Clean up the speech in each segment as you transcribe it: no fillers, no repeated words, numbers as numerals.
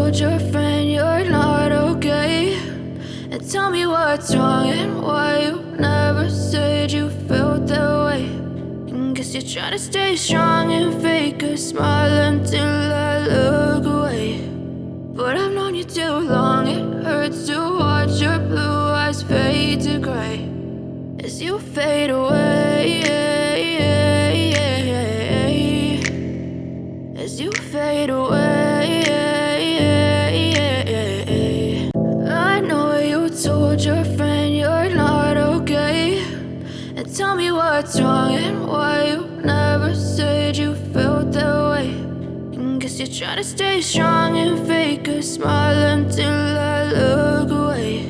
told your friend you're not okay, and tell me what's wrong and why you never said you felt that way. And guess you're trying to stay strong and fake a smile until I look away. But I've known you too long, it hurts to watch your blue eyes fade to gray as you fade away, as you fade away. I know you told your friend you're not okay, and tell me what's wrong and why you never said you felt that way. And guess you're trying to stay strong and fake a smile until I look away.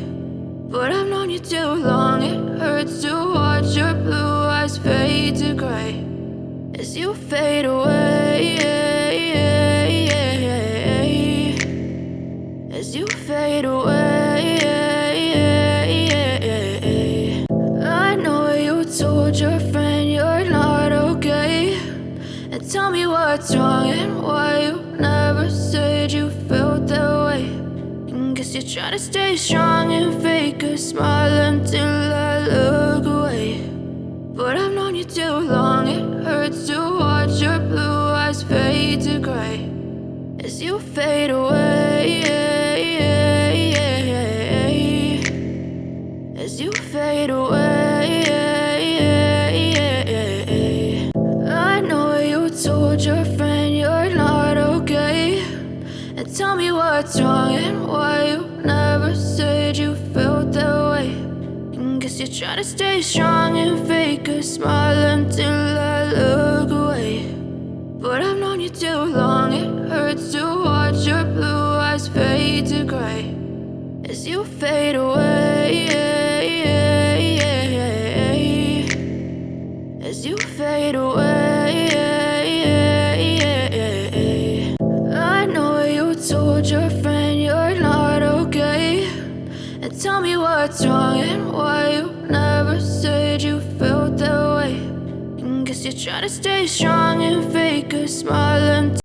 But I've known you too long, it hurts to watch your blue eyes fade to gray as you fade away, as you fade away. I know you told your friend you're not okay, and tell me what's wrong and why you never said you felt that way. And guess you're trying to stay strong and fake a smile until I look away. But I've known you too long, it hurts to watch your blue eyes fade to gray as you fade away, as you fade away. I know you told your friend you're not okay, and tell me what's wrong and why you never said you felt that way. And guess you're trying to stay strong and fake a smile until I look away. But I've known you too long, it hurts to watch your blue eyes fade to gray as you fade away, as you fade away. I know you told your friend you're not okay, and tell me what's wrong and why you never said you felt that way. And guess you're trying to stay strong and fake a smile until